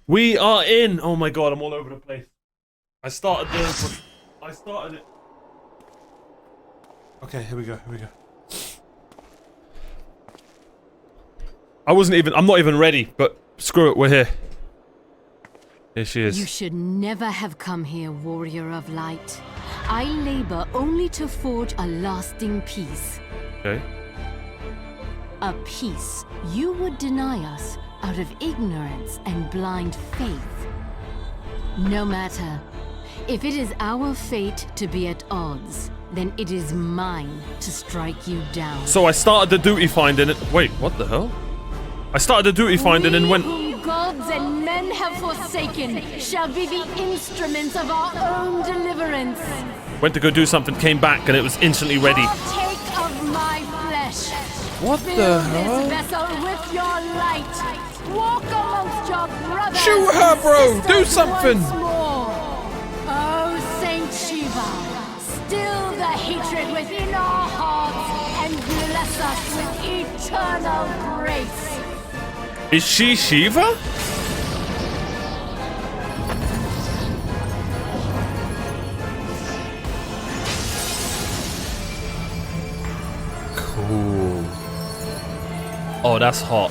We are in. Oh my god, I'm all over the place. I started it. Okay, here we go. I'm not even ready, but screw it, we're here. Here she is. You should never have come here, warrior of light. I labor only to forge a lasting peace. Okay. A peace you would deny us out of ignorance and blind faith. No matter. If it is our fate to be at odds, then it is mine to strike you down. So I started the duty finding it. Wait, what the hell? I started the duty finding and went. Whom gods and men have forsaken shall be the instruments of our own deliverance. Went to go do something, came back, and it was instantly ready. Partake of my flesh. What Fill the hell? this vessel with your light. Walk amongst your brothers. Shoot her, bro! and Do sisters something! once more. Oh, Saint Shiva, still the hatred within our hearts and bless us with eternal grace. Is she Shiva? Cool. Oh, that's hot.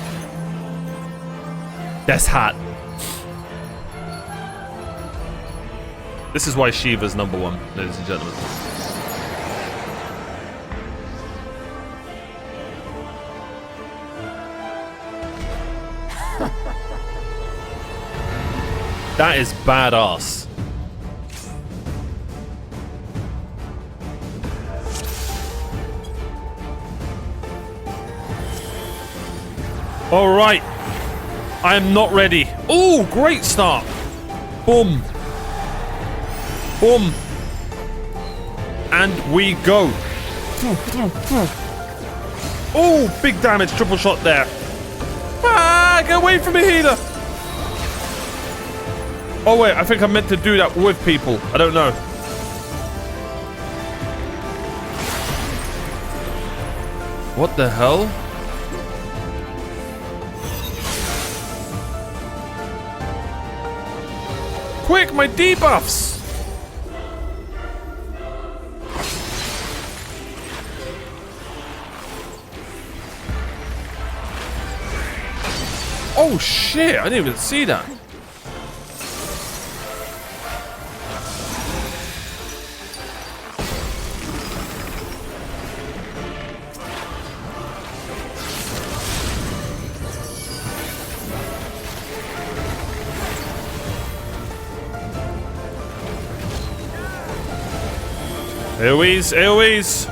That's hot. This is why Shiva's number one, ladies and gentlemen. That is badass. All right. I am not ready. Oh, great start. Boom. Boom. And we go. Oh, big damage. Triple shot there. Ah, get away from me, healer. Oh, wait. I think I meant to do that with people. I don't know. What the hell? Quick, my debuffs! Oh shit, I didn't even see that. AoEs, AoEs!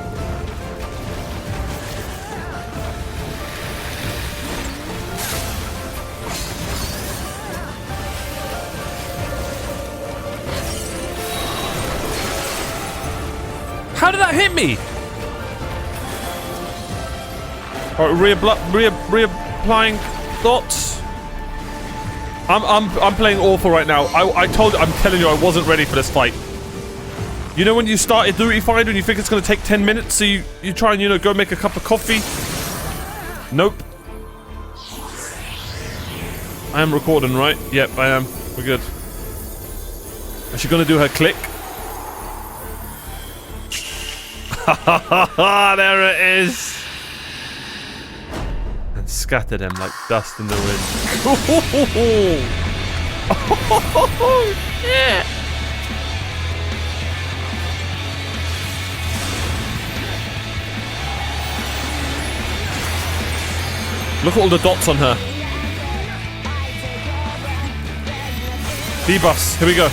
How did that hit me? Alright, reapplying dots. I'm playing awful right now. I'm telling you, I wasn't ready for this fight. You know when you started duty finder and you think it's going to take 10 minutes, so you try and, you know, go make a cup of coffee? Nope. I am recording, right? Yep, I am. We're good. Is she going to do her click? There it is! And scatter them like dust in the wind. Oh, shit! Look at all the dots on her. Debuffs. Here we go.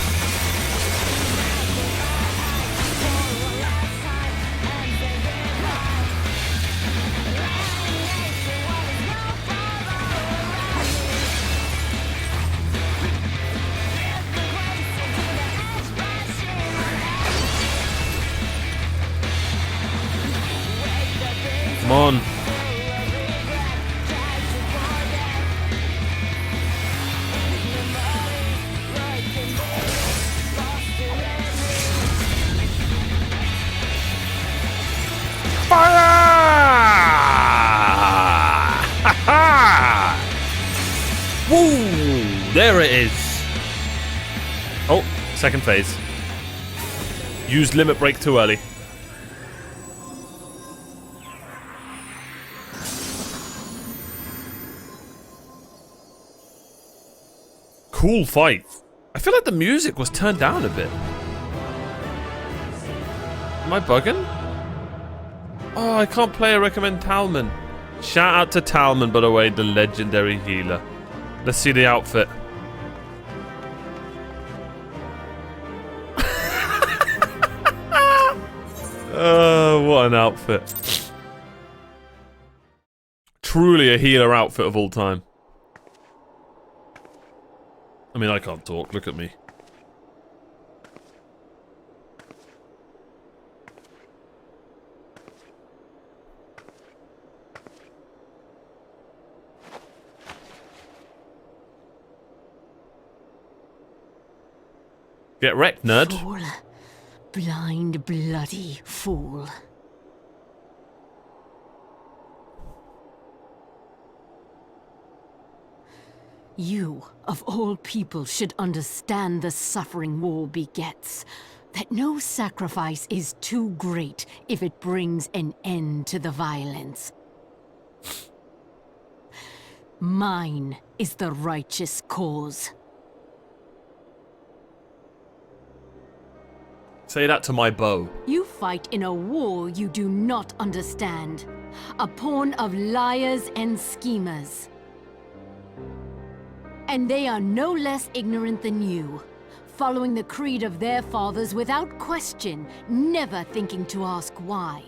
Come on. Woo! There it is. Oh, second phase. Used limit break too early. Cool fight. I feel like the music was turned down a bit. Am I bugging? Oh, I can't play. I recommend Talman. Shout out to Talman, by the way, the legendary healer. Let's see the outfit. What an outfit. Truly a healer outfit of all time. I mean, I can't talk. Look at me. Get wrecked, nerd. Fool. Blind, bloody fool. You, of all people, should understand the suffering war begets. That no sacrifice is too great if it brings an end to the violence. Mine is the righteous cause. Say that to my bow. You fight in a war you do not understand. A pawn of liars and schemers. And they are no less ignorant than you, following the creed of their fathers without question, never thinking to ask why.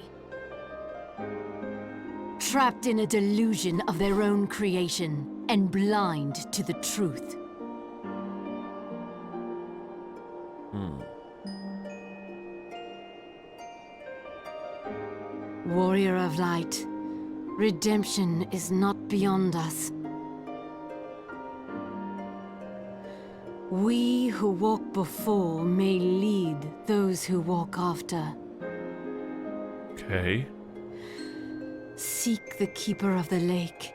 Trapped in a delusion of their own creation, and blind to the truth. Warrior of Light, redemption is not beyond us. We who walk before may lead those who walk after. Okay. Seek the Keeper of the Lake.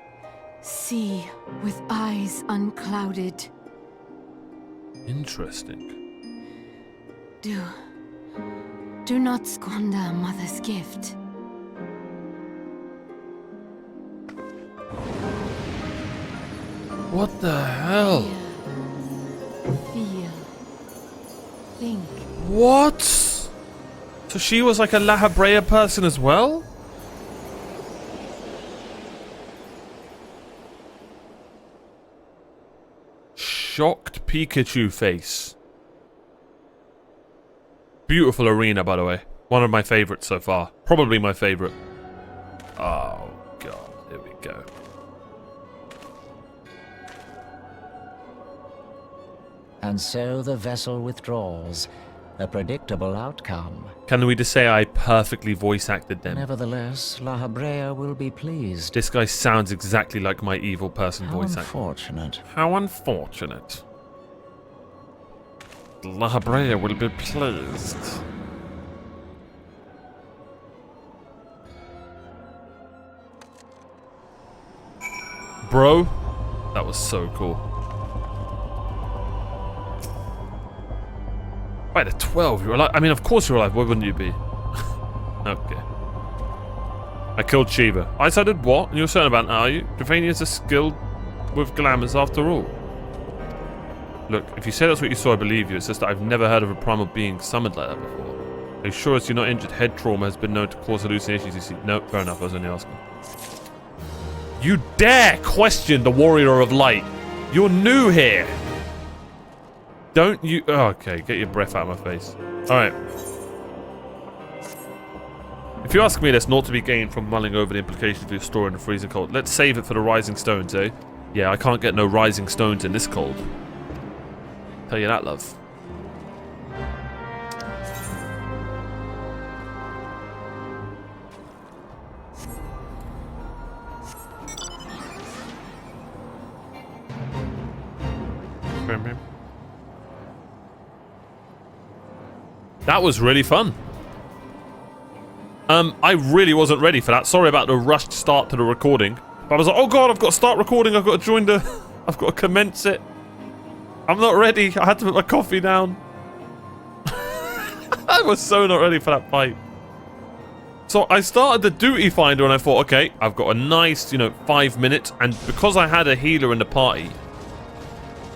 See with eyes unclouded. Interesting. Do not squander Mother's gift. What the hell? Feel. Think. What? So she was like a La Habrea person as well? Shocked Pikachu face. Beautiful arena, by the way. One of my favorites so far. Probably my favorite. Oh, God. Here we go. And so the vessel withdraws. A predictable outcome. Can we just say I perfectly voice acted them? Nevertheless, La Habrea will be pleased. This guy sounds exactly like my evil person How voice actor. unfortunate. How unfortunate. La Habrea will be pleased. Bro, that was so cool. Right, at 12, you're alive. I mean, of course you're alive. Why wouldn't you be? Okay. I killed Shiva. I decided what? And you're certain about that, are you? Drevanians are skilled with glamours after all. Look, if you say that's what you saw, I believe you. It's just that I've never heard of a primal being summoned like that before. Are you sure as you're not injured? Head trauma has been known to cause hallucinations, you see. Nope, fair enough. I was only asking. You dare question the Warrior of Light. You're new here. Don't you... Oh, okay, get your breath out of my face. Alright. If you ask me, there's naught to be gained from mulling over the implications of your story in the freezing cold. Let's save it for the rising stones, eh? Yeah, I can't get no rising stones in this cold. Tell you that, love. That was really fun. I really wasn't ready for that. Sorry about the rushed start to the recording. But I was like, oh god, I've got to start recording. I've got to join the... I've got to commence it. I'm not ready. I had to put my coffee down. I was so not ready for that fight. So I started the duty finder and I thought, okay, I've got a nice, 5 minutes. And because I had a healer in the party,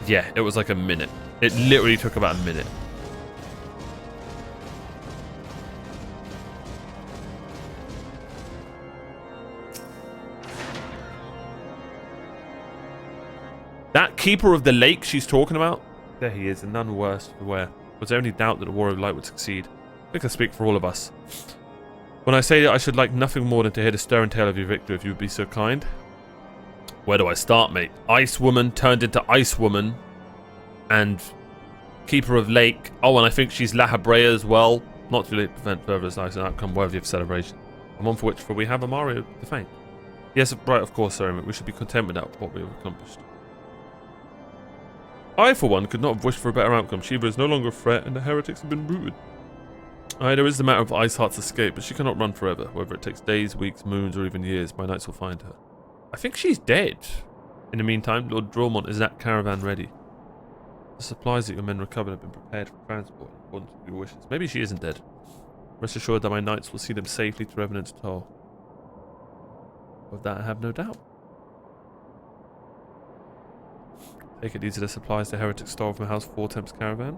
yeah, it was like a minute. It literally took about a minute. That Keeper of the Lake she's talking about? There he is, and none worse for wear. Was there any doubt that the War of Light would succeed? I think I speak for all of us. When I say that I should like nothing more than to hear the stirring tale of your victory, if you would be so kind. Where do I start, mate? Ice Woman turned into Ice Woman. And Keeper of Lake. Oh, and I think she's La Habrea as well. Not too late to prevent further as nice an outcome worthy of celebration. And one for which, for we have Amario to thank. Yes, right, of course, sir. We should be content with that, what we have accomplished. I, for one, could not have wished for a better outcome. Shiva is no longer a threat, and the heretics have been routed. Aye, there is the matter of Iceheart's escape, but she cannot run forever. Whether it takes days, weeks, moons, or even years, my knights will find her. I think she's dead. In the meantime, Lord Dromont is that caravan ready. The supplies that your men recovered have been prepared for transport, according to your wishes. Maybe she isn't dead. Rest assured that my knights will see them safely to Revenant's Toll. Of that I have no doubt. Take it, these are the supplies the heretics stole from House Four Temps caravan.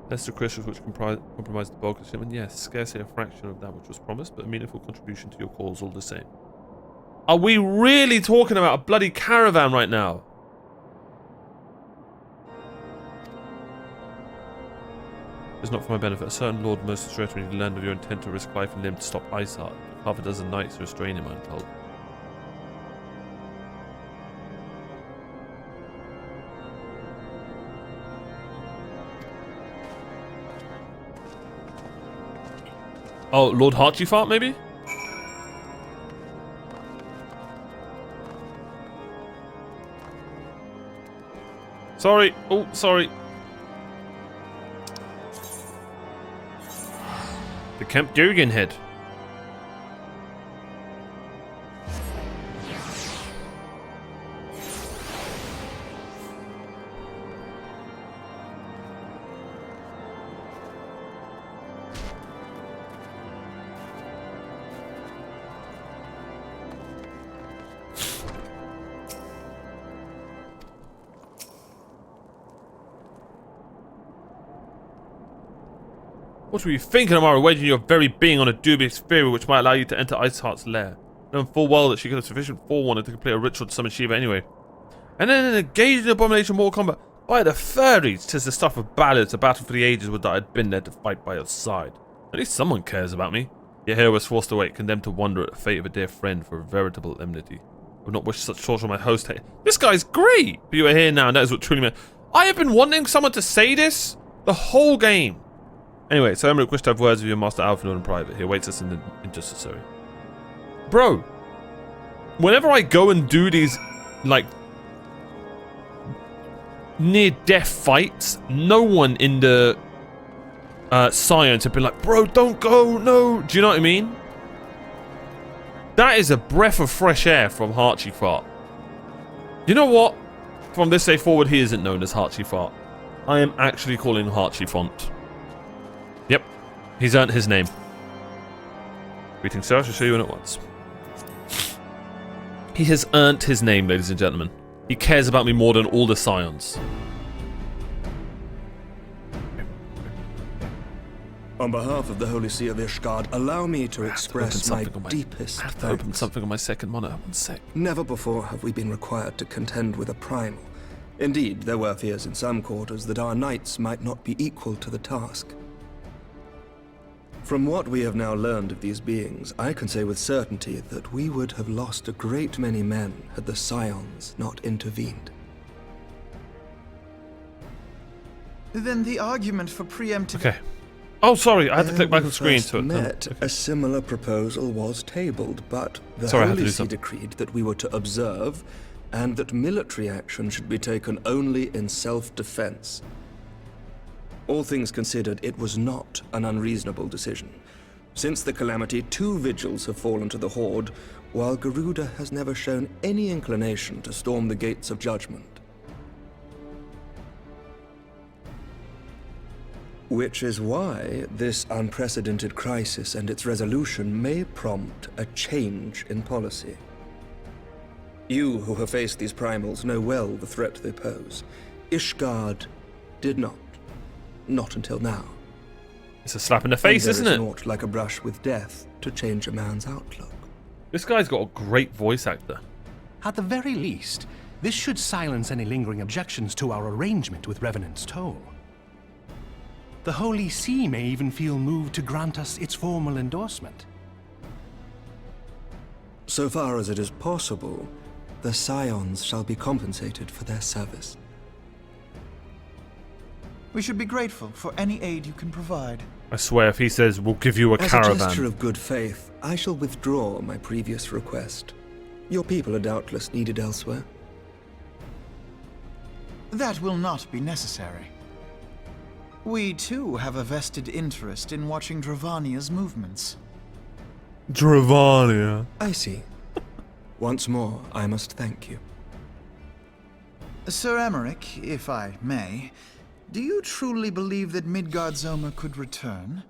Less the crystals which compromised the bulk of the shipment. Yes, scarcely a fraction of that which was promised, but a meaningful contribution to your cause all the same. Are we really talking about a bloody caravan right now? It's not for my benefit. A certain lord most distressed when you learned of your intent to risk life and limb to stop Iceheart. Half a dozen knights restrain him, I'm told. Oh, Lord Harchifart, maybe? Sorry. Oh, sorry. The Kemp Durgan head. What were you thinking, Amara, waging your very being on a dubious theory which might allow you to enter Iceheart's lair? Knowing full well that she could have sufficient forewarning to complete a ritual to summon Shiva anyway. And then engage in abomination more combat. By the fairies, 'tis the stuff of ballads, a battle for the ages would that I'd been there to fight by your side. At least someone cares about me. Yet here I was forced to wait, condemned to wonder at the fate of a dear friend for a veritable enmity. I would not wish such torture on my host. This guy's great! But you are here now, and that is what truly meant. I have been wanting someone to say this the whole game. Anyway, so Emmerich wished to have words with your master Alphenor in private. He awaits us in the intercessory. Bro, whenever I go and do these, like, near-death fights, no one in the science have been like, bro, don't go, no. Do you know what I mean? That is a breath of fresh air from Harchifart. You know what? From this day forward, he isn't known as Harchifart. I am actually calling him Harchifont. Yep, he's earned his name. Greetings, sir. I shall show you in at once. He has earned his name, ladies and gentlemen. He cares about me more than all the scions. On behalf of the Holy See of Ishgard, allow me to express my deepest thanks. I have to open something on my second monitor. One sec. Never before have we been required to contend with a primal. Indeed, there were fears in some quarters that our knights might not be equal to the task. From what we have now learned of these beings, I can say with certainty that we would have lost a great many men had the scions not intervened. Then the argument for preemptive... Okay. Oh, sorry, I had to click back on the screen to it. A similar proposal was tabled, but the Holy See decreed that we were to observe, and that military action should be taken only in self-defense. All things considered, it was not an unreasonable decision. Since the calamity, 2 vigils have fallen to the Horde, while Garuda has never shown any inclination to storm the gates of judgment. Which is why this unprecedented crisis and its resolution may prompt a change in policy. You who have faced these primals know well the threat they pose. Ishgard did not. Not until now. It's a slap in the face, isn't it? There is naught like a brush with death to change a man's outlook. This guy's got a great voice actor. At the very least, this should silence any lingering objections to our arrangement with Revenant's Toll. The Holy See may even feel moved to grant us its formal endorsement. So far as it is possible, the Scions shall be compensated for their service. We should be grateful for any aid you can provide. I swear, if he says, we'll give you a caravan. As a gesture of good faith, I shall withdraw my previous request. Your people are doubtless needed elsewhere. That will not be necessary. We, too, have a vested interest in watching Dravania's movements. Dravania. I see. Once more, I must thank you. Sir Emmerich, if I may, do you truly believe that Midgard-Zoma could return?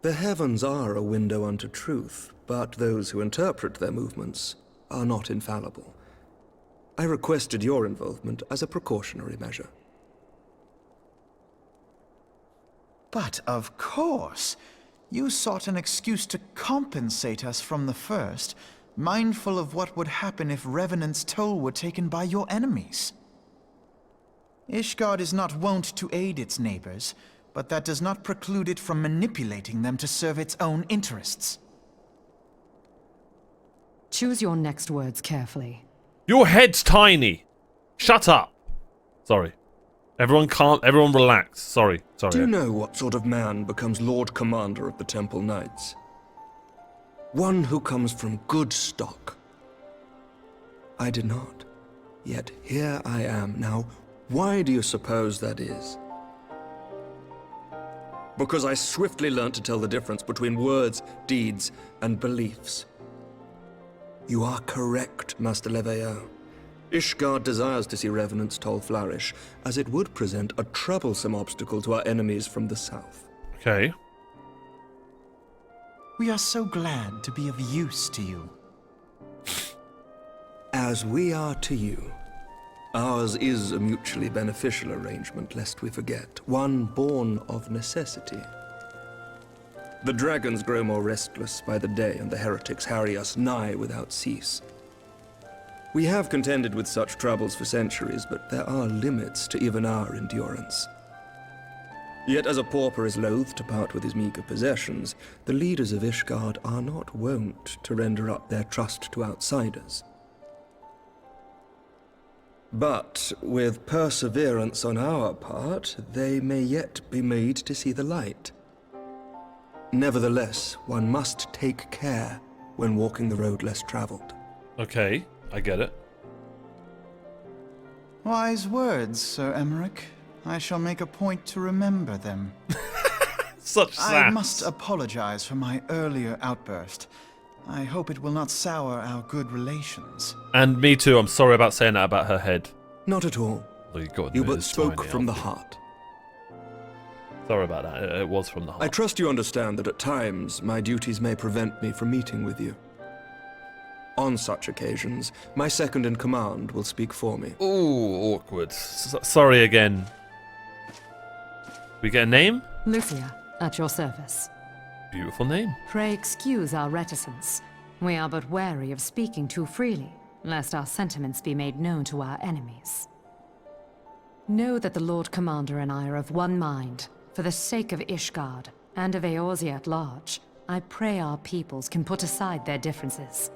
The heavens are a window unto truth, but those who interpret their movements are not infallible. I requested your involvement as a precautionary measure. But of course, you sought an excuse to compensate us from the first, mindful of what would happen if Revenant's Toll were taken by your enemies. Ishgard is not wont to aid its neighbors, but that does not preclude it from manipulating them to serve its own interests. Choose your next words carefully. Your head's tiny. Shut up. Sorry. Everyone relax. Sorry. Do you know what sort of man becomes Lord Commander of the Temple Knights? One who comes from good stock. I did not. Yet here I am. Now, why do you suppose that is? Because I swiftly learned to tell the difference between words, deeds, and beliefs. You are correct, Master Leveilleur. Ishgard desires to see Revenant's Toll flourish, as it would present a troublesome obstacle to our enemies from the south. Okay. We are so glad to be of use to you. As we are to you. Ours is a mutually beneficial arrangement, lest we forget, one born of necessity. The dragons grow more restless by the day, and the heretics harry us nigh without cease. We have contended with such troubles for centuries, but there are limits to even our endurance. Yet as a pauper is loath to part with his meager possessions, the leaders of Ishgard are not wont to render up their trust to outsiders. But with perseverance on our part, they may yet be made to see the light. Nevertheless, one must take care when walking the road less traveled. Okay, I get it. Wise words, Sir Emmerich. I shall make a point to remember them. Such sass. I must apologize for my earlier outburst. I hope it will not sour our good relations. And me too, I'm sorry about saying that about her head. Not at all. Well, you but spoke from the heart. Sorry about that, it was from the heart. I trust you understand that at times my duties may prevent me from meeting with you. On such occasions, my second-in-command will speak for me. Ooh, awkward. Sorry again. We get a name? Lucia, at your service. Beautiful name. Pray excuse our reticence. We are but wary of speaking too freely, lest our sentiments be made known to our enemies. Know that the Lord Commander and I are of one mind. For the sake of Ishgard, and of Eorzea at large, I pray our peoples can put aside their differences.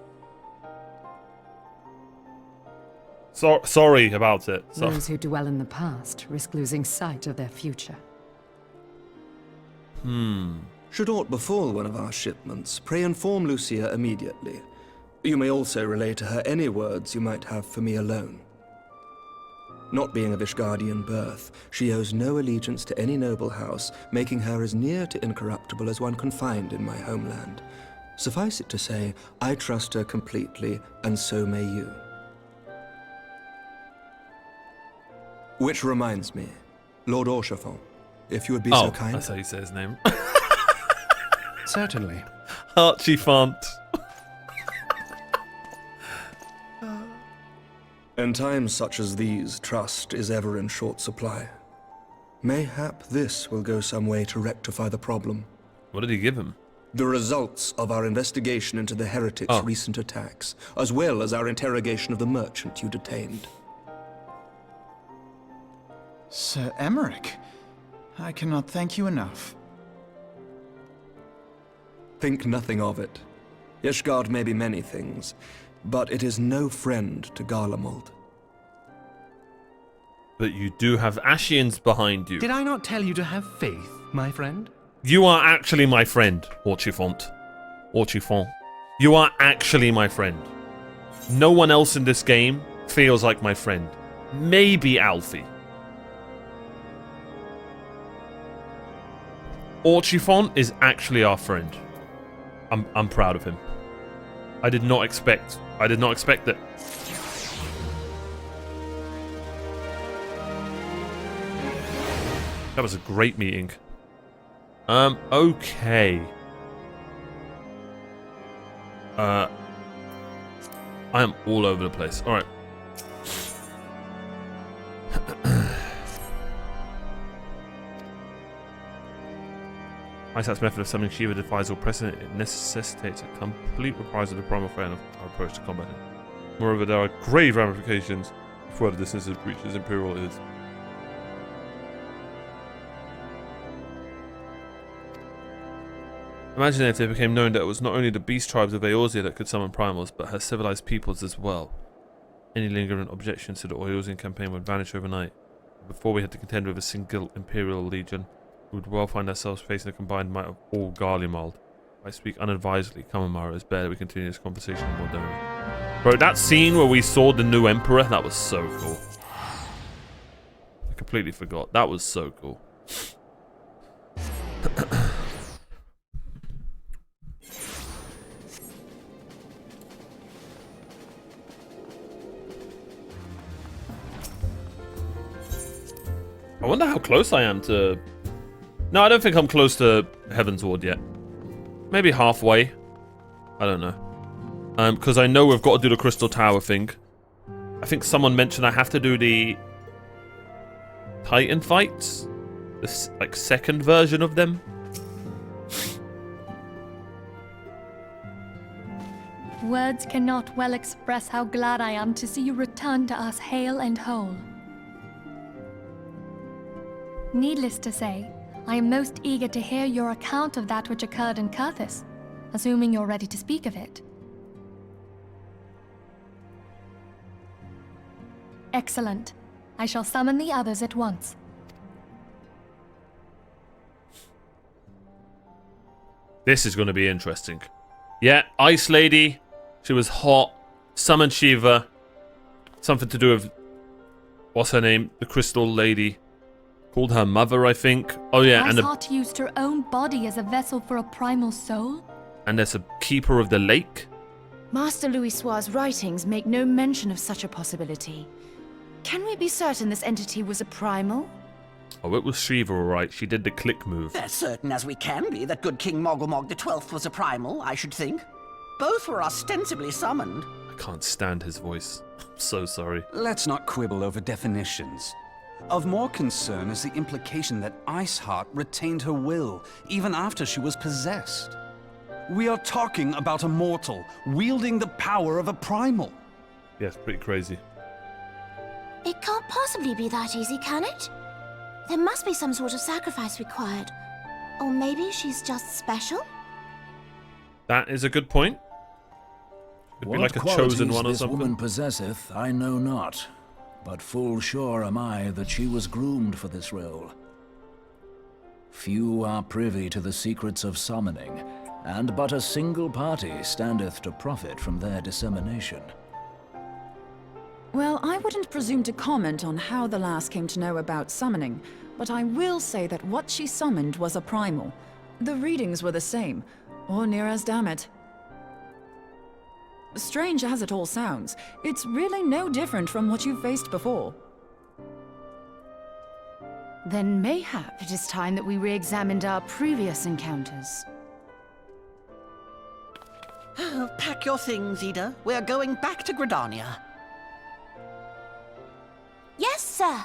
Sorry about it. Those who dwell in the past risk losing sight of their future. Should aught befall one of our shipments, pray inform Lucia immediately. You may also relay to her any words you might have for me alone. Not being of Ishgardian birth, she owes no allegiance to any noble house, making her as near to incorruptible as one can find in my homeland. Suffice it to say, I trust her completely, and so may you. Which reminds me, Lord Orchefort, if you would be so kind. That's how you say his name. Certainly. Archie Font. In times such as these, trust is ever in short supply. Mayhap this will go some way to rectify the problem. What did he give him? The results of our investigation into the heretics' recent attacks, as well as our interrogation of the merchant you detained. Sir Emmerich, I cannot thank you enough. Think nothing of it. Ishgard may be many things, but it is no friend to Garlemald. But you do have Ashians behind you. Did I not tell you to have faith, my friend? You are actually my friend, Orchifont. Orchifont. You are actually my friend. No one else in this game feels like my friend. Maybe Alfie. Orchifont is actually our friend. I'm proud of him. I did not expect that. That was a great meeting. Okay. I am all over the place. Alright. Icehat's method of summoning Shiva defies all precedent. It necessitates a complete reprisal of the primal fan of our approach to combat it. Moreover, there are grave ramifications if further distance reaches Imperial is. Imagine if it became known that it was not only the beast tribes of Eorzea that could summon primals, but her civilized peoples as well. Any lingering objections to the Eorzean campaign would vanish overnight. Before we had to contend with a single Imperial Legion, we would well find ourselves facing the combined might of all Garlemald. I speak unadvisedly, Kamamara. It's better we continue this conversation in Moldova. Bro, that scene where we saw the new Emperor, that was so cool. I completely forgot. That was so cool. I wonder how close I am to... No, I don't think I'm close to Heaven's Ward yet. Maybe halfway. I don't know. Because I know we've got to do the Crystal Tower thing. I think someone mentioned I have to do the Titan fights. This, like, second version of them. Words cannot well express how glad I am to see you return to us hale and whole. Needless to say, I am most eager to hear your account of that which occurred in Kurthis, assuming you're ready to speak of it. Excellent. I shall summon the others at once. This is going to be interesting. Yeah, Ice Lady. She was hot. Summoned Shiva. Something to do with... What's her name? The Crystal Lady. Called her mother, I think. Oh yeah, and Iceheart used her own body as a vessel for a primal soul? And there's a Keeper of the Lake. Master Louisoir's writings make no mention of such a possibility. Can we be certain this entity was a primal? Oh, it was Shiva, alright. She did the click move. As certain as we can be that good King Mogulmog XII was a primal, I should think. Both were ostensibly summoned. I can't stand his voice. I'm so sorry. Let's not quibble over definitions. Of more concern is the implication that Iceheart retained her will, even after she was possessed. We are talking about a mortal, wielding the power of a primal. Yeah, it's pretty crazy. It can't possibly be that easy, can it? There must be some sort of sacrifice required. Or maybe she's just special? That is a good point. Could be like a chosen one or this something. Woman possesseth, I know not. But full sure am I that she was groomed for this role. Few are privy to the secrets of summoning, and but a single party standeth to profit from their dissemination. Well, I wouldn't presume to comment on how the lass came to know about summoning, but I will say that what she summoned was a primal. The readings were the same, or near as damn it. Strange as it all sounds, it's really no different from what you've faced before. Then mayhap it is time that we re-examined our previous encounters. Pack your things, Ida. We're going back to Gridania. Yes, sir.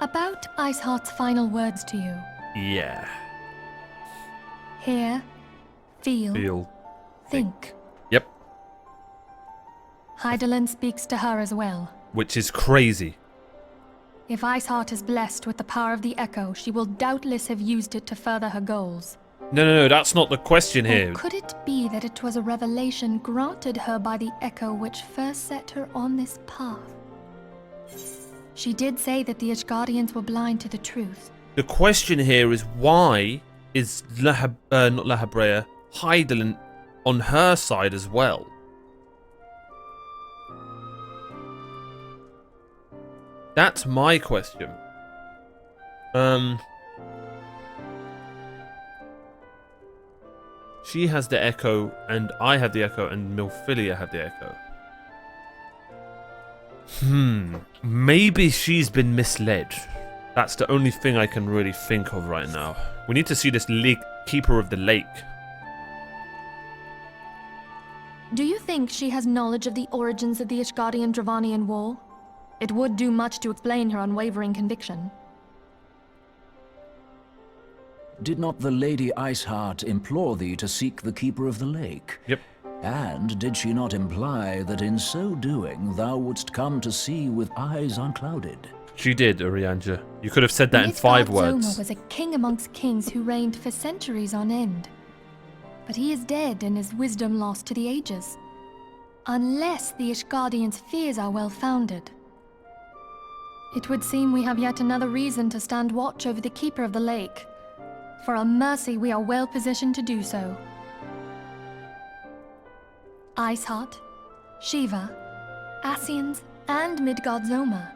About Iceheart's final words to you. Yeah. Hear, feel, think. Yep. Hydaelyn speaks to her as well. Which is crazy. If Iceheart is blessed with the power of the Echo, she will doubtless have used it to further her goals. No, that's not the question here. Or could it be that it was a revelation granted her by the Echo which first set her on this path? She did say that the Ishgardians were blind to the truth. The question here is why is not Lahabrea, Hydaelyn on her side as well? That's my question. She has the Echo, and I have the Echo, and Milphilia have the Echo. Maybe she's been misled. That's the only thing I can really think of right now. We need to see this Keeper of the Lake. Do you think she has knowledge of the origins of the Ishgardian-Dravanian War? It would do much to explain her unwavering conviction. Did not the Lady Iceheart implore thee to seek the Keeper of the Lake? Yep. And did she not imply that in so doing thou wouldst come to see with eyes unclouded? She did, Urianger. You could have said that in 5 words. Zoma was a king amongst kings who reigned for centuries on end. But he is dead and his wisdom lost to the ages. Unless the Ishgardians' fears are well founded. It would seem we have yet another reason to stand watch over the Keeper of the Lake. For a mercy, we are well positioned to do so. Iceheart, Shiva, Ascians, and Midgard Zoma.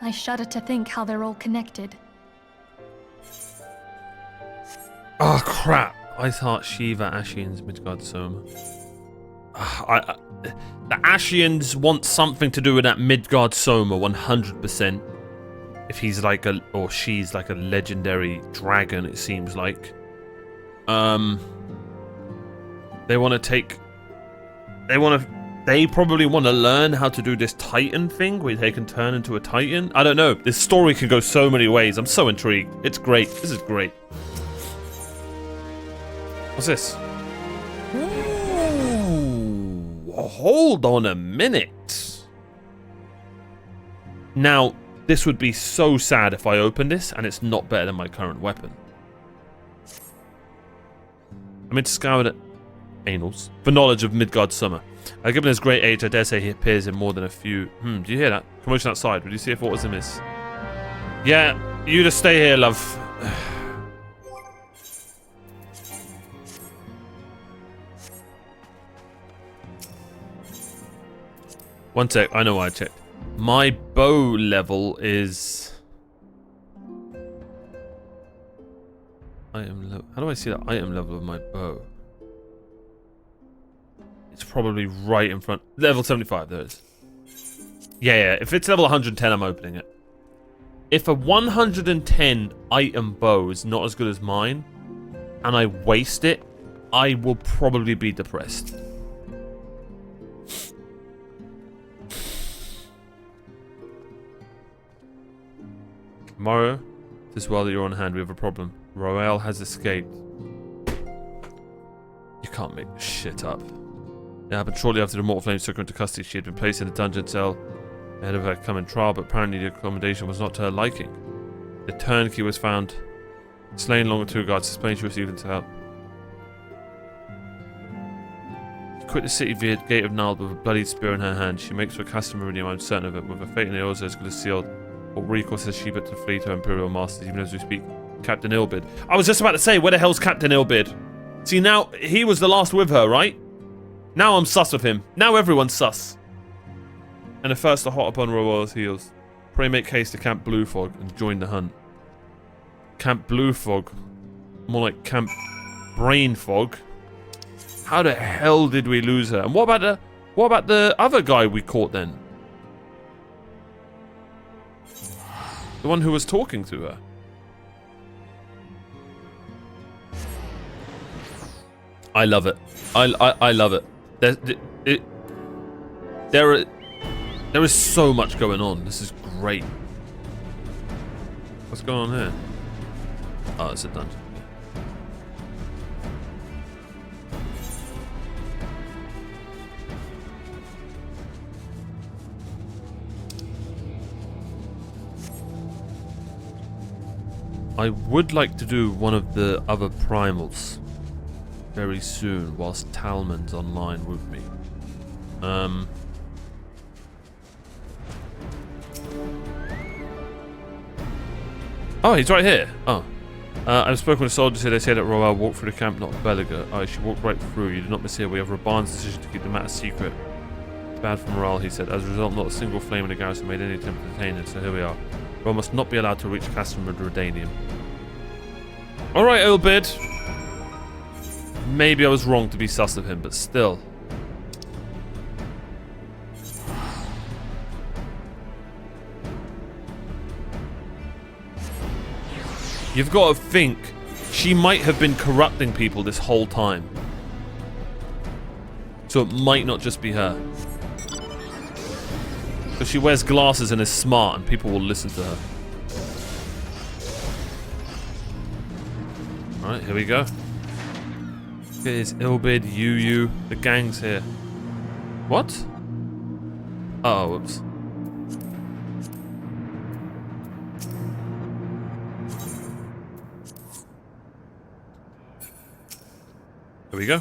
I shudder to think how they're all connected. Oh crap! Iceheart, Shiva, Ascians, Midgard Zoma. The Ascians want something to do with that Midgard Soma 100%. If he's like or she's like a legendary dragon, it seems like. They want to take. They probably want to learn how to do this Titan thing where they can turn into a Titan. I don't know. This story can go so many ways. I'm so intrigued. It's great. This is great. What's this? Ooh, hold on a minute. Now, this would be so sad if I open this and it's not better than my current weapon. I'm into scoured at Anals for knowledge of Midgard Summer. Given his great age, I dare say he appears in more than a few. Do you hear that? Commotion outside. Would you see if what was amiss? Yeah, you just stay here, love. One sec, I know why I checked. My bow level is... Item level. How do I see the item level of my bow? It's probably right in front. Level 75, there it is. Yeah, if it's level 110, I'm opening it. If a 110 item bow is not as good as mine, and I waste it, I will probably be depressed. Mario, it is well that you're on hand. We have a problem. Roel has escaped. You can't make this shit up. It happened shortly after the Mortal Flames took her into custody. She had been placed in a dungeon cell ahead of her coming trial, but apparently the accommodation was not to her liking. The turnkey was found slain along with 2 guards. Explained she was even to help. She quit the city via Gate of Nald with a bloodied spear in her hand. She makes for Castle Meridian, I'm certain of it. With her fate in the also as good as sealed. What recourse has she but to flee to her Imperial Masters, even as we speak? Captain Ilbid. I was just about to say, where the hell's Captain Ilbid? See, now, he was the last with her, right? Now I'm sus of him. Now everyone's sus. And the first are hot upon Roel's heels. Pray make haste to Camp Blue Fog and join the hunt. Camp Blue Fog. More like Camp Brain Fog. How the hell did we lose her? And what about the other guy we caught then? The one who was talking to her. I love it. I love it. There is so much going on. This is great. What's going on here? Oh, it's a dungeon. I would like to do one of the other primals very soon whilst Talman's online with me. Oh, he's right here. Oh. I've spoken with soldiers here. They say that Roel walked through the camp, not Belaga. Oh, she walked right through. You did not miss here. We have Raban's decision to keep the matter secret. It's bad for morale, he said. As a result, not a single flame in the garrison made any attempt to detain it, so here we are. Roel must not be allowed to reach Castle with Redanium. Alright, Obid. Maybe I was wrong to be sus of him, but still. You've got to think, she might have been corrupting people this whole time. So it might not just be her. Because she wears glasses and is smart and people will listen to her. Alright, here we go. Here's Ilbid, Yu, the gang's here. What? Oh, whoops. Here we go.